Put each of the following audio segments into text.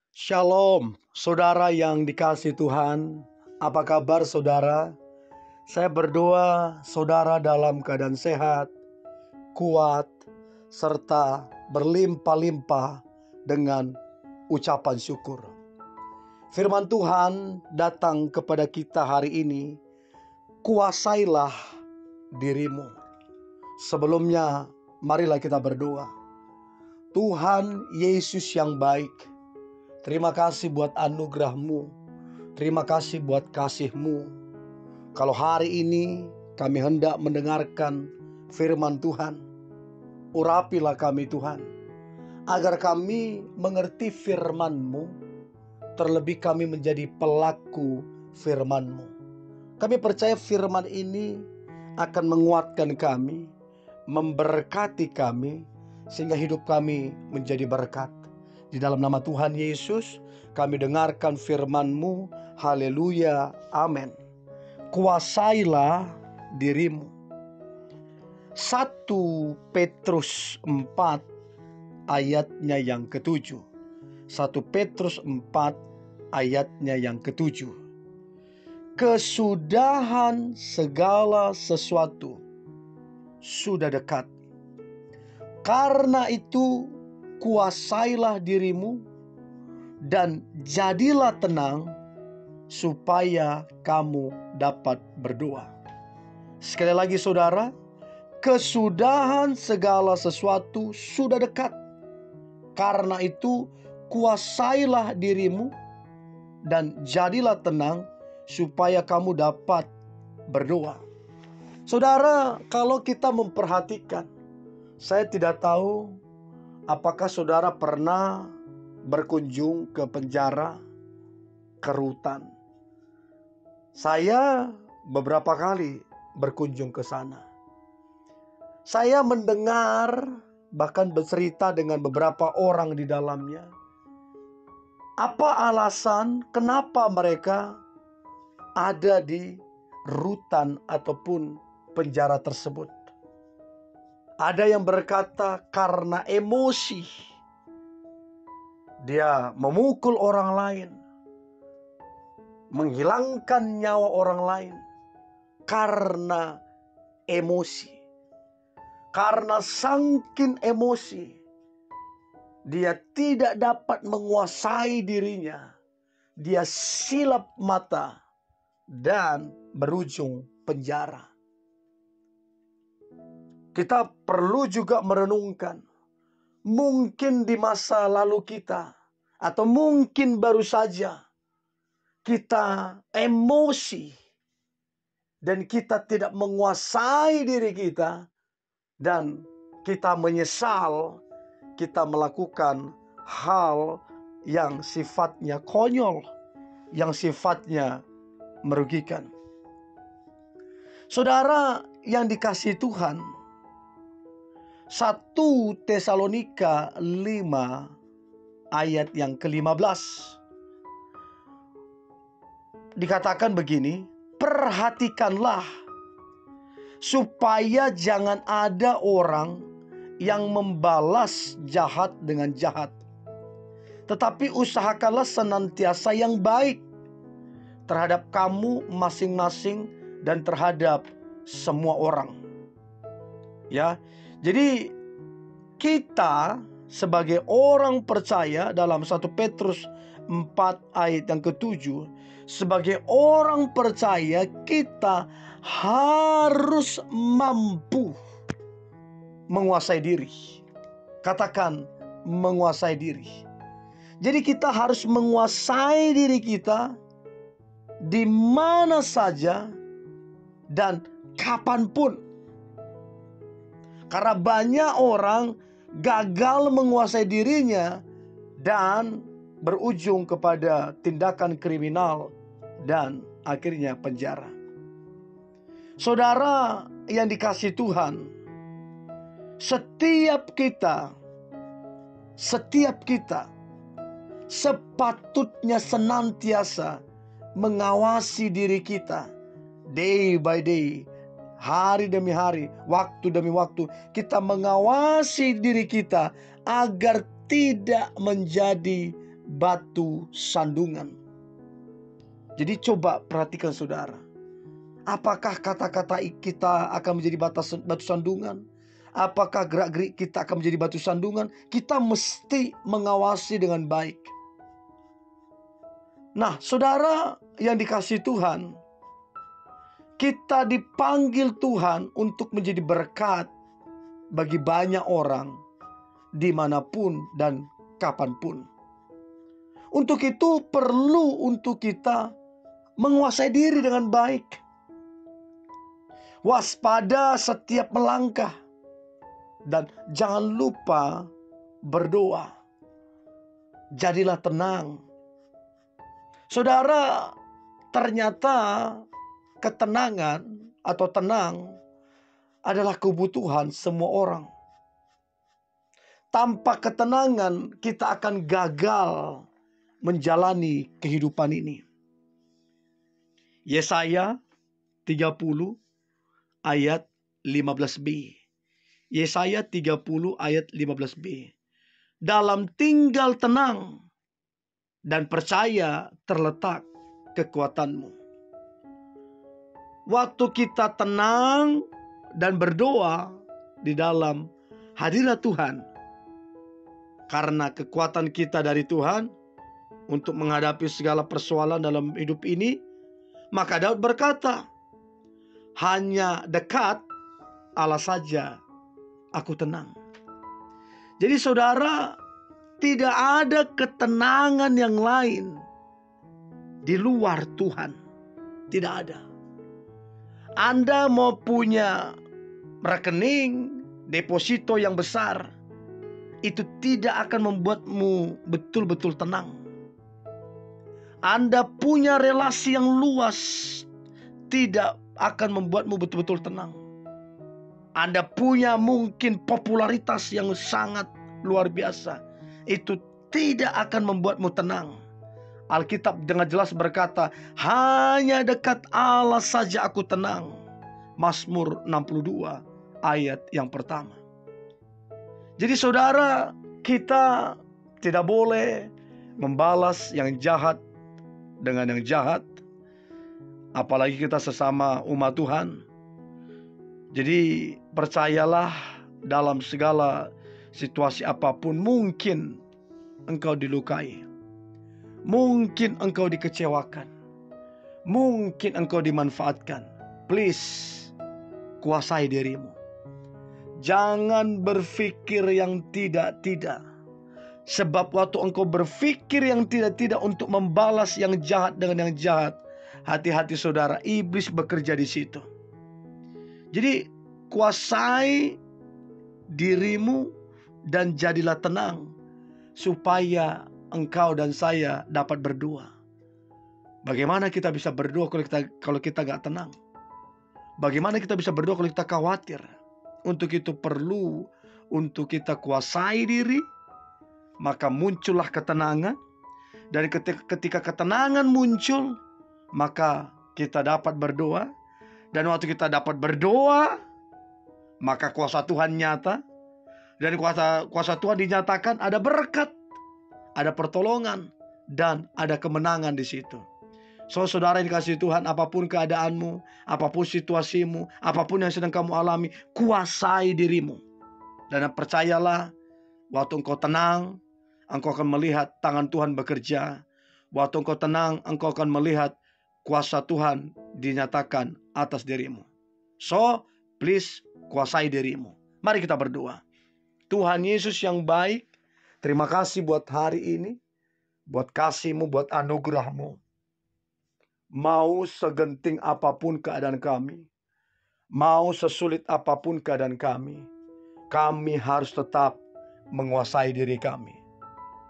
Shalom, saudara yang dikasihi Tuhan. Apa kabar saudara? Saya berdoa saudara dalam keadaan sehat, kuat, serta berlimpah-limpah dengan ucapan syukur. Firman Tuhan datang kepada kita hari ini, kuasailah dirimu. Sebelumnya, marilah kita berdoa. Tuhan Yesus yang baik, terima kasih buat anugerah-Mu. Terima kasih buat kasih-Mu. Kalau hari ini kami hendak mendengarkan firman Tuhan, urapilah kami Tuhan, agar kami mengerti firman-Mu, terlebih kami menjadi pelaku firman-Mu. Kami percaya firman ini akan menguatkan kami, memberkati kami, sehingga hidup kami menjadi berkat. Di dalam nama Tuhan Yesus, kami dengarkan firman-Mu. Haleluya, amin. Kuasailah dirimu. 1 Petrus 4 ayatnya yang ke-7. 1 Petrus 4 ayatnya yang ke-7. Kesudahan segala sesuatu sudah dekat. Karena itu kuasailah dirimu dan jadilah tenang supaya kamu dapat berdoa. Sekali lagi saudara, kesudahan segala sesuatu sudah dekat. Karena itu kuasailah dirimu dan jadilah tenang supaya kamu dapat berdoa. Saudara, kalau kita memperhatikan, saya tidak tahu apakah saudara pernah berkunjung ke penjara, ke rutan. Saya beberapa kali berkunjung ke sana. Saya mendengar, bahkan bercerita dengan beberapa orang di dalamnya. Apa alasan kenapa mereka ada di rutan ataupun penjara tersebut? Ada yang berkata karena emosi. Dia memukul orang lain, menghilangkan nyawa orang lain karena emosi. Karena saking emosi, dia tidak dapat menguasai dirinya. Dia silap mata dan berujung penjara. Kita perlu juga merenungkan, mungkin di masa lalu kita, atau mungkin baru saja kita emosi dan kita tidak menguasai diri kita, dan kita menyesal kita melakukan hal yang sifatnya konyol, yang sifatnya merugikan. Saudara yang dikasihi Tuhan, 1 Tesalonika 5 ayat yang ke-15 dikatakan begini, perhatikanlah supaya jangan ada orang yang membalas jahat dengan jahat, tetapi usahakanlah senantiasa yang baik terhadap kamu masing-masing dan terhadap semua orang. Ya, jadi kita sebagai orang percaya dalam 1 Petrus 4 ayat yang ke-7, sebagai orang percaya kita harus mampu menguasai diri. Katakan menguasai diri. Jadi kita harus menguasai diri kita di mana saja dan kapanpun. Karena banyak orang gagal menguasai dirinya dan berujung kepada tindakan kriminal dan akhirnya penjara. Saudara yang dikasihi Tuhan, setiap kita sepatutnya senantiasa mengawasi diri kita day by day, hari demi hari, waktu demi waktu. Kita mengawasi diri kita agar tidak menjadi batu sandungan. Jadi coba perhatikan saudara. Apakah kata-kata kita akan menjadi batu sandungan? Apakah gerak-gerik kita akan menjadi batu sandungan? Kita mesti mengawasi dengan baik. Nah, saudara yang dikasihi Tuhan, kita dipanggil Tuhan untuk menjadi berkat bagi banyak orang, dimanapun dan kapanpun. Untuk itu perlu untuk kita menguasai diri dengan baik. Waspada setiap melangkah. Dan jangan lupa berdoa. Jadilah tenang. Saudara, ternyata ketenangan atau tenang adalah kebutuhan semua orang. Tanpa ketenangan kita akan gagal menjalani kehidupan ini. Yesaya 30 ayat 15b. Yesaya 30 ayat 15b. Dalam tinggal tenang dan percaya terletak kekuatanmu. Waktu kita tenang dan berdoa di dalam hadirat Tuhan, karena kekuatan kita dari Tuhan untuk menghadapi segala persoalan dalam hidup ini, maka Daud berkata, hanya dekat Allah saja aku tenang. Jadi saudara, tidak ada ketenangan yang lain di luar Tuhan. Tidak ada. Anda mau punya rekening deposito yang besar, itu tidak akan membuatmu betul-betul tenang. Anda punya relasi yang luas, tidak akan membuatmu betul-betul tenang. Anda punya mungkin popularitas yang sangat luar biasa, itu tidak akan membuatmu tenang. Alkitab dengan jelas berkata, hanya dekat Allah saja aku tenang. Mazmur 62 ayat yang pertama. Jadi saudara, kita tidak boleh membalas yang jahat dengan yang jahat, apalagi kita sesama umat Tuhan. Jadi percayalah, dalam segala situasi apapun, mungkin engkau dilukai, mungkin engkau dikecewakan, mungkin engkau dimanfaatkan. Please, kuasai dirimu. Jangan berpikir yang tidak-tidak. Sebab waktu engkau berpikir yang tidak-tidak untuk membalas yang jahat dengan yang jahat, hati-hati saudara, iblis bekerja di situ. Jadi kuasai dirimu dan jadilah tenang, supaya engkau dan saya dapat berdoa. Bagaimana kita bisa berdoa kalau kita gak tenang? Bagaimana kita bisa berdoa kalau kita khawatir? Untuk itu perlu untuk kita kuasai diri, maka muncullah ketenangan. Dan ketika ketenangan muncul, maka kita dapat berdoa. Dan waktu kita dapat berdoa, maka kuasa Tuhan nyata. Dan kuasa Tuhan dinyatakan, ada berkat, ada pertolongan, dan ada kemenangan di situ. So, saudara yang dikasihi Tuhan, apapun keadaanmu, apapun situasimu, apapun yang sedang kamu alami, kuasai dirimu. Dan percayalah, waktu engkau tenang, engkau akan melihat tangan Tuhan bekerja. Waktu engkau tenang, engkau akan melihat kuasa Tuhan dinyatakan atas dirimu. So, please, kuasai dirimu. Mari kita berdoa. Tuhan Yesus yang baik, terima kasih buat hari ini, buat kasih-Mu, buat anugerah-Mu. Mau segenting apapun keadaan kami, mau sesulit apapun keadaan kami harus tetap menguasai diri kami.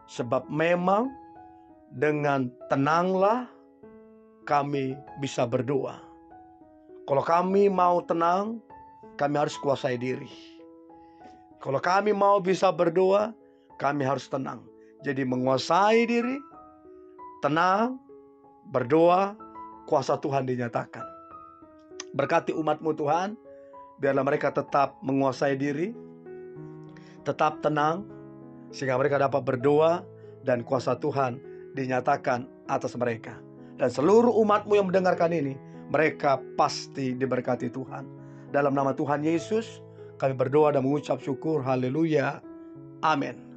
Sebab memang dengan tenanglah kami bisa berdoa. Kalau kami mau tenang, kami harus kuasai diri. Kalau kami mau bisa berdoa, kami harus tenang. Jadi menguasai diri, tenang, berdoa, kuasa Tuhan dinyatakan. Berkati umat-Mu Tuhan, biarlah mereka tetap menguasai diri, tetap tenang, sehingga mereka dapat berdoa dan kuasa Tuhan dinyatakan atas mereka. Dan seluruh umat-Mu yang mendengarkan ini, mereka pasti diberkati Tuhan. Dalam nama Tuhan Yesus, kami berdoa dan mengucap syukur. Haleluya. Amin.